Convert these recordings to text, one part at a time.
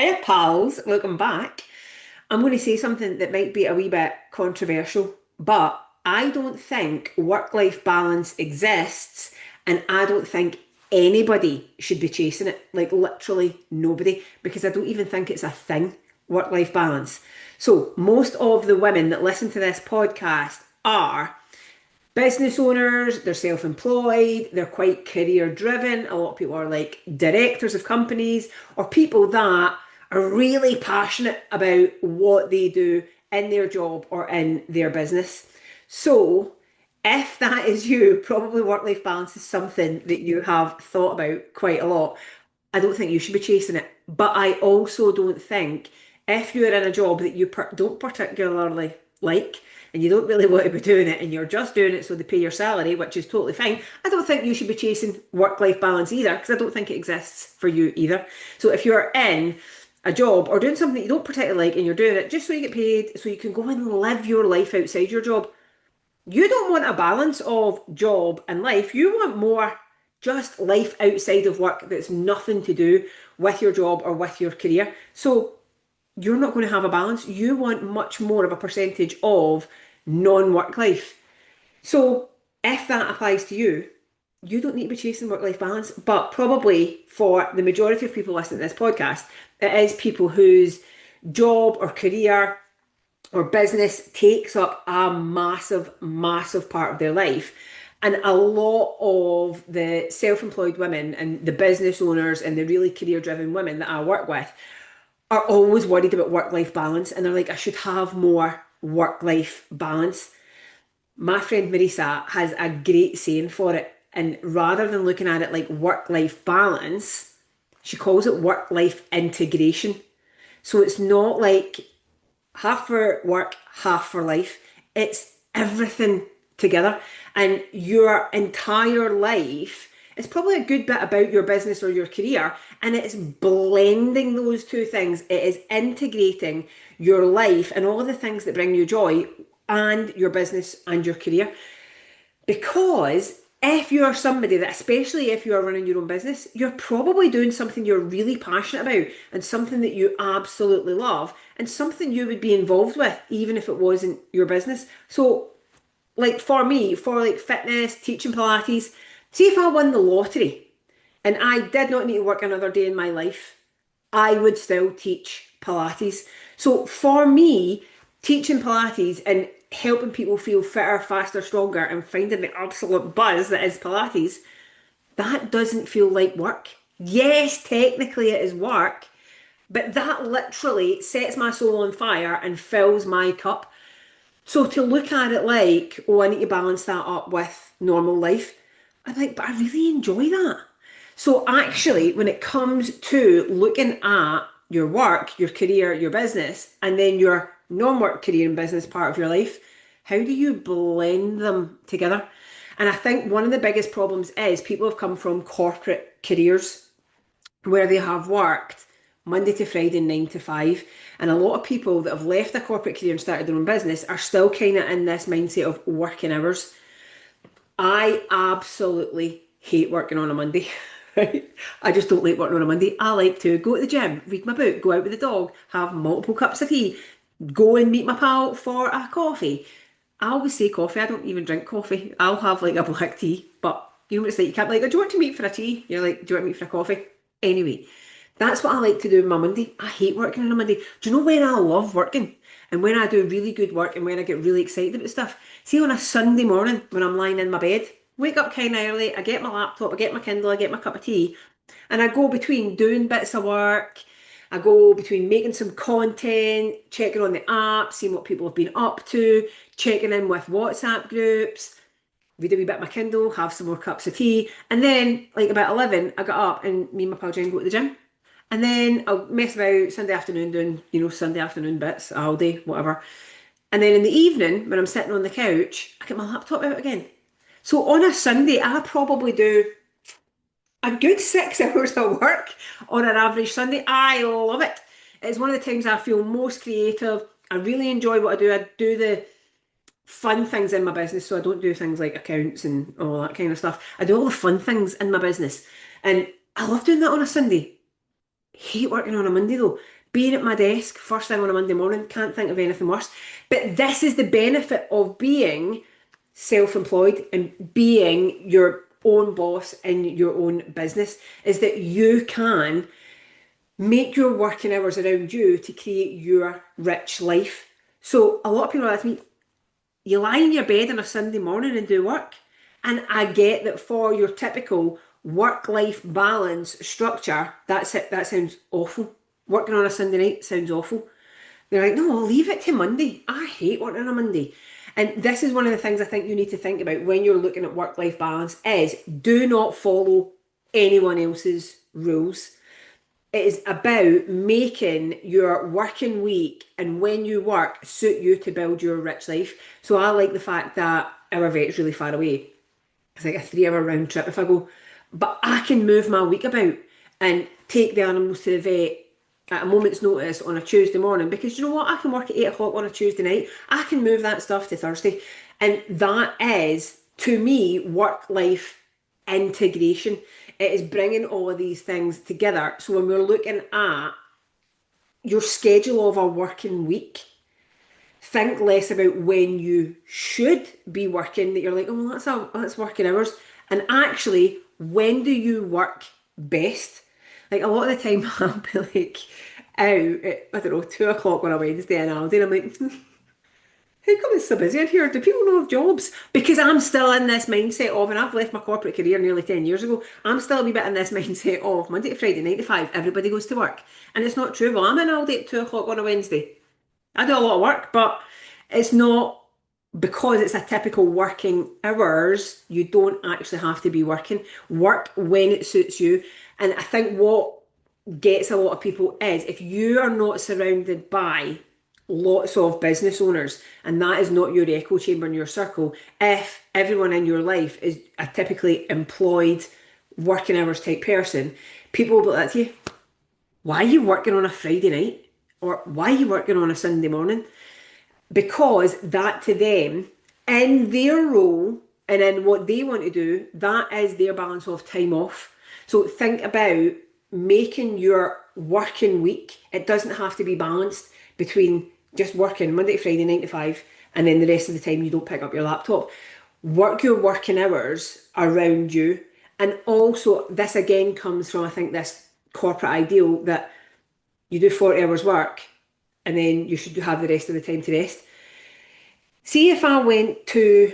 Hey pals, welcome back. I'm going to say something that might be a wee bit controversial, but I don't think work-life balance exists, and I don't think anybody should be chasing it, like literally nobody, because I don't even think it's a thing, work-life balance. So most of the women that listen to this podcast are business owners, they're self employed, they're quite career driven. A lot of people are like directors of companies or people that are really passionate about what they do in their job or in their business. So, if that is you, probably work life balance is something that you have thought about quite a lot. I don't think you should be chasing it. But I also don't think if you're in a job that you don't particularly like and you don't really want to be doing it and you're just doing it so they pay your salary, which is totally fine, I don't think you should be chasing work life balance either because I don't think it exists for you either. So if you're in a job or doing something that you don't particularly like and you're doing it just so you get paid so you can go and live your life outside your job, you don't want a balance of job and life. You want more just life outside of work that's nothing to do with your job or with your career. So you're not going to have a balance. You want much more of a percentage of non-work life. So if that applies to you, you don't need to be chasing work-life balance. But probably for the majority of people listening to this podcast, it is people whose job or career or business takes up a massive, massive part of their life. And a lot of the self employed women and the business owners and the really career driven women that I work with are always worried about work life balance. And they're like, I should have more work life balance. My friend Marisa has a great saying for it. And rather than looking at it like work life balance, she calls it work life integration. So it's not like half for work, half for life. It's everything together. And your entire life is probably a good bit about your business or your career. And it's blending those two things. It is integrating your life and all of the things that bring you joy and your business and your career. Because if you're somebody that, especially if you're running your own business, you're probably doing something you're really passionate about and something that you absolutely love and something you would be involved with, even if it wasn't your business. So, like for me, for like fitness, teaching Pilates, see if I won the lottery and I did not need to work another day in my life, I would still teach Pilates. So for me, teaching Pilates and helping people feel fitter, faster, stronger, and finding the absolute buzz that is Pilates, that doesn't feel like work. Yes, technically it is work, but that literally sets my soul on fire and fills my cup. So to look at it like, oh, I need to balance that up with normal life, I'm like, but I really enjoy that. So actually, when it comes to looking at your work, your career, your business, and then your non-work career and business part of your life, how do you blend them together? And I think one of the biggest problems is people have come from corporate careers where they have worked Monday to Friday, 9 to 5. And a lot of people that have left a corporate career and started their own business are still kind of in this mindset of working hours. I absolutely hate working on a Monday. Right? I just don't like working on a Monday. I like to go to the gym, read my book, go out with the dog, have multiple cups of tea, go and meet my pal for a coffee. I always say coffee. I don't even drink coffee. I'll have like a black tea, but you know what it's like. You can't be like, oh, do you want to meet for a tea? You're like, do you want to meet for a coffee? Anyway, that's what I like to do on my Monday. I hate working on a Monday. Do you know when I love working? And when I do really good work and when I get really excited about stuff? See, on a Sunday morning when I'm lying in my bed, wake up kind of early, I get my laptop, I get my Kindle, I get my cup of tea, and I go between doing bits of work. I go between making some content, checking on the app, seeing what people have been up to, checking in with WhatsApp groups, read a wee bit of my Kindle, have some more cups of tea, and then like about 11, I got up and me and my pal Jen go to the gym. And then I'll mess about Sunday afternoon doing, Sunday afternoon bits, all day, whatever. And then in the evening, when I'm sitting on the couch, I get my laptop out again. So on a Sunday, I probably do a good 6 hours of work on an average Sunday. I love it. It's one of the times I feel most creative. I really enjoy what I do. I do the fun things in my business, so I don't do things like accounts and all that kind of stuff. I do all the fun things in my business. And I love doing that on a Sunday. Hate working on a Monday though. Being at my desk first thing on a Monday morning, can't think of anything worse. But this is the benefit of being self-employed and being your own boss in your own business, is that you can make your working hours around you to create your rich life. So a lot of people ask me, you lie in your bed on a Sunday morning and do work? And I get that for your typical work-life balance structure, that's it. That sounds awful. Working on a Sunday night sounds awful. They're like, no, I'll leave it to Monday. I hate working on a Monday. And this is one of the things I think you need to think about when you're looking at work-life balance is do not follow anyone else's rules. It is about making your working week and when you work suit you to build your rich life. So I like the fact that our vet's really far away. It's like a 3 hour round trip if I go, but I can move my week about and take the animals to the vet at a moment's notice on a Tuesday morning, because you know what? I can work at 8 o'clock on a Tuesday night. I can move that stuff to Thursday. And that is, to me, work life integration. It is bringing all of these things together. So when we're looking at your schedule of a working week, think less about when you should be working, that you're like, oh, that's working hours. And actually, when do you work best? Like a lot of the time I'll be like out at, I don't know, 2 o'clock on a Wednesday in Aldi, and I'm like, how come it's so busy in here? Do people not have jobs? Because I'm still in this mindset of, and I've left my corporate career nearly 10 years ago, I'm still a wee bit in this mindset of Monday to Friday, 9 to 5, everybody goes to work. And it's not true. Well, I'm in Aldi at 2 o'clock on a Wednesday. I do a lot of work, but it's not because it's a typical working hours, you don't actually have to be working. Work when it suits you. And I think what gets a lot of people is if you are not surrounded by lots of business owners and that is not your echo chamber in your circle, if everyone in your life is a typically employed working hours type person, people will be like to you, why are you working on a Friday night? Or why are you working on a Sunday morning? Because that to them, in their role and in what they want to do, that is their balance of time off. So think about making your working week, it doesn't have to be balanced between just working Monday to Friday, 9 to 5, and then the rest of the time you don't pick up your laptop. Work your working hours around you. And also, this again comes from, I think, this corporate ideal that you do 40 hours work and then you should have the rest of the time to rest. See if I went to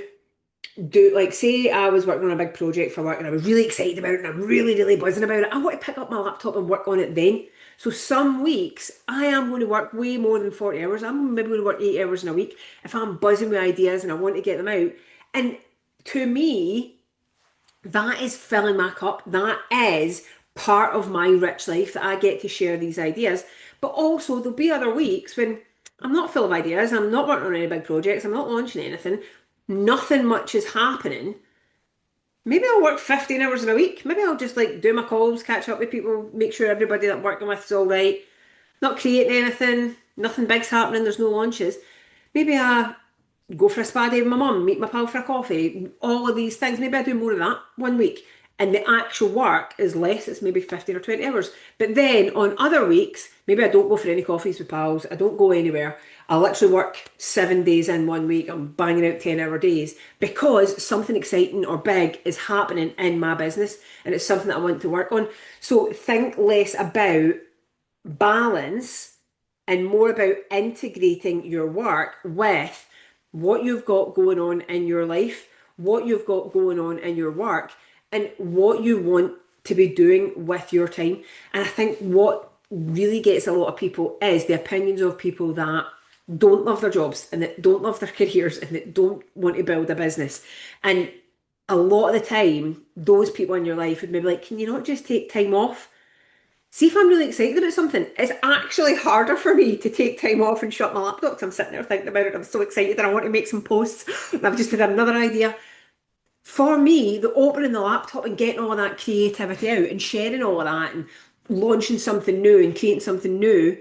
do, like, say I was working on a big project for work and I was really excited about it and I'm really, really buzzing about it. I want to pick up my laptop and work on it then. So some weeks I am going to work way more than 40 hours. I'm maybe going to work 8 hours in a week if I'm buzzing with ideas and I want to get them out. And to me, that is filling my cup. That is part of my rich life, that I get to share these ideas. But also there'll be other weeks when I'm not full of ideas, I'm not working on any big projects, I'm not launching anything, nothing much is happening. Maybe I'll work 15 hours in a week. Maybe I'll just like do my calls, catch up with people, make sure everybody that I'm working with is all right. Not creating anything, nothing big's happening, there's no launches. Maybe I go for a spa day with my mum, meet my pal for a coffee, all of these things. Maybe I do more of that one week. And the actual work is less, it's maybe 15 or 20 hours. But then on other weeks, maybe I don't go for any coffees with pals, I don't go anywhere. I literally work 7 days in one week, I'm banging out 10-hour days because something exciting or big is happening in my business and it's something that I want to work on. So think less about balance and more about integrating your work with what you've got going on in your life, what you've got going on in your work, and what you want to be doing with your time. And I think what really gets a lot of people is the opinions of people that don't love their jobs and that don't love their careers and that don't want to build a business. And a lot of the time, those people in your life would maybe like, can you not just take time off? See, if I'm really excited about something, it's actually harder for me to take time off and shut my laptop because I'm sitting there thinking about it. I'm so excited and I want to make some posts. And I've just had another idea. For me, the opening the laptop and getting all of that creativity out and sharing all of that and launching something new and creating something new,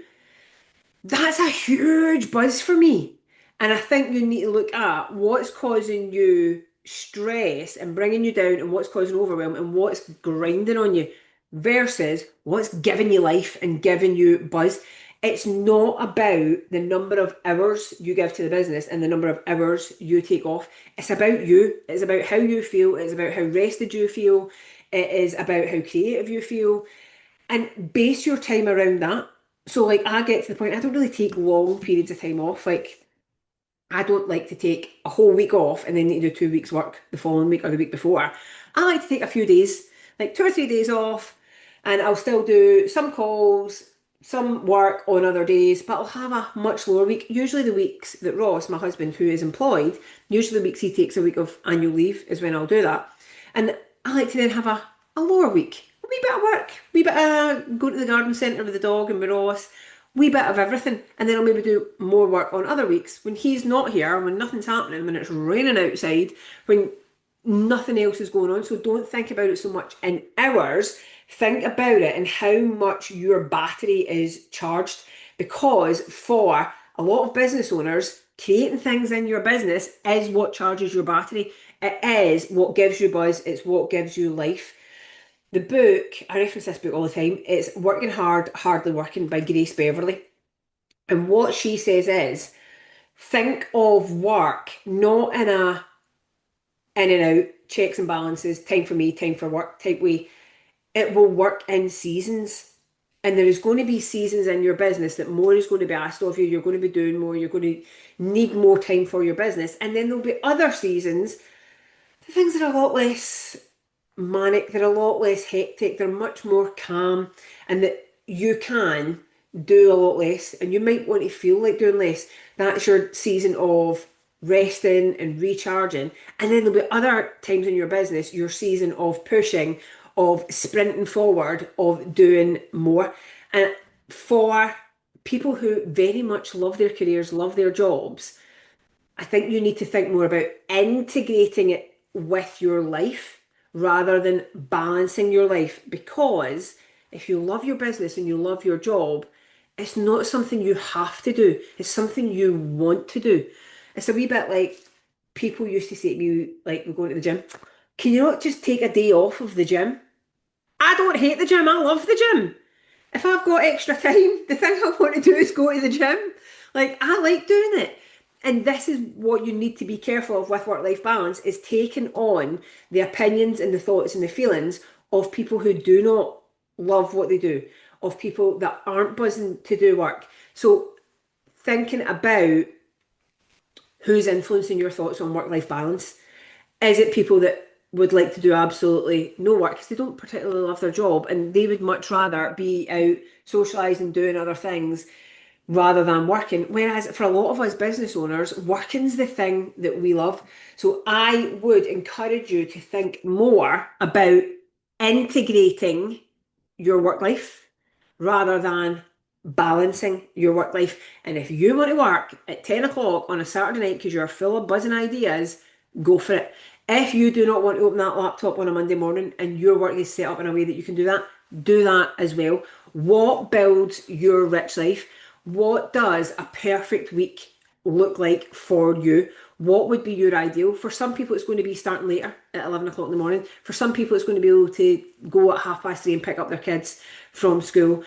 that's a huge buzz for me. And I think you need to look at what's causing you stress and bringing you down and what's causing overwhelm and what's grinding on you. versus what's giving you life and giving you buzz. It's not about the number of hours you give to the business and the number of hours you take off. It's about you. It's about how you feel. It's about how rested you feel. It is about how creative you feel. And base your time around that. So, like, I get to the point, I don't really take long periods of time off. Like, I don't like to take a whole week off and then need to do 2 weeks work the following week or the week before. I like to take a few days, like 2 or 3 days off, and I'll still do some calls, some work on other days, but I'll have a much lower week. Usually the weeks that Ross, my husband, who is employed, usually the weeks he takes a week of annual leave is when I'll do that. And I like to then have a lower week. A wee bit of work, a wee bit of go to the garden centre with the dog and with Ross, wee bit of everything, and then I'll maybe do more work on other weeks when he's not here, when nothing's happening, when it's raining outside, when nothing else is going on. So don't think about it so much in hours. Think about it and how much your battery is charged. Because for a lot of business owners, creating things in your business is what charges your battery. It is what gives you buzz. It's what gives you life. The book, I reference this book all the time, it's Working Hard, Hardly Working by Grace Beverley. And what she says is, think of work not in a in and out, checks and balances, time for me, time for work type way. It will work in seasons. And there is going to be seasons in your business that more is going to be asked of you. You're going to be doing more. You're going to need more time for your business. And then there'll be other seasons, the things that are a lot less manic, they're a lot less hectic, they're much more calm, and that you can do a lot less, and you might want to feel like doing less. That's your season of resting and recharging. And then there'll be other times in your business, your season of pushing, of sprinting forward, of doing more. And for people who very much love their careers, love their jobs, I think you need to think more about integrating it with your life rather than balancing your life. Because if you love your business and you love your job, it's not something you have to do, it's something you want to do. It's a wee bit like people used to say to me, like, we're going to the gym, can you not just take a day off of the gym? I don't hate the gym, I love the gym. If I've got extra time, the thing I want to do is go to the gym. Like, I like doing it. And this is what you need to be careful of with work-life balance, is taking on the opinions and the thoughts and the feelings of people who do not love what they do, of people that aren't buzzing to do work. So thinking about who's influencing your thoughts on work-life balance. Is it people that would like to do absolutely no work because they don't particularly love their job and they would much rather be out socialising, doing other things rather than working? Whereas for a lot of us business owners, working's the thing that we love. So I would encourage you to think more about integrating your work life rather than balancing your work life. And if you want to work at 10 o'clock on a Saturday night because you're full of buzzing ideas, go for it. If you do not want to open that laptop on a Monday morning and your work is set up in a way that you can do that as well. What builds your rich life? What does a perfect week look like for you? What would be your ideal? For some people, it's going to be starting later at 11 o'clock in the morning. For some people, it's going to be able to go at 3:30 and pick up their kids from school.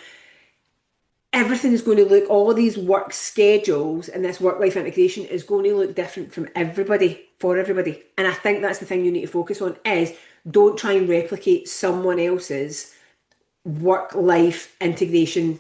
Everything is going to look, all of these work schedules and this work-life integration is going to look different from everybody, for everybody. And I think that's the thing you need to focus on, is don't try and replicate someone else's work-life integration,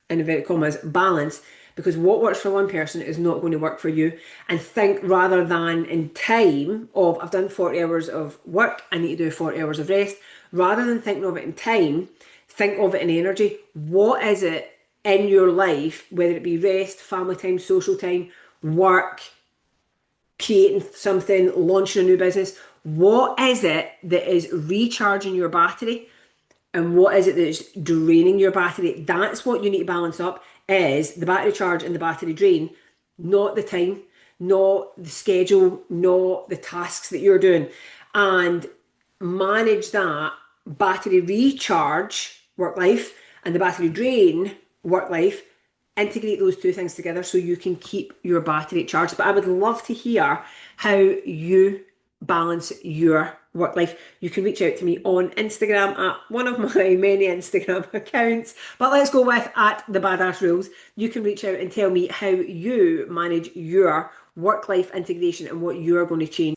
in inverted commas, balance, because what works for one person is not going to work for you. And think, rather than in time of, I've done 40 hours of work, I need to do 40 hours of rest, rather than thinking of it in time, think of it in energy. What is it in your life, whether it be rest, family time, social time, work, creating something, launching a new business, what is it that is recharging your battery? And what is it that's draining your battery? That's what you need to balance up, is the battery charge and the battery drain, not the time, not the schedule, not the tasks that you're doing. And manage that battery recharge work life and the battery drain work life. Integrate those two things together so you can keep your battery charged. But I would love to hear how you balance your work life, you can reach out to me on Instagram at one of my many Instagram accounts. But let's go with at the Badass Rules. You can reach out and tell me how you manage your work life integration and what you're going to change.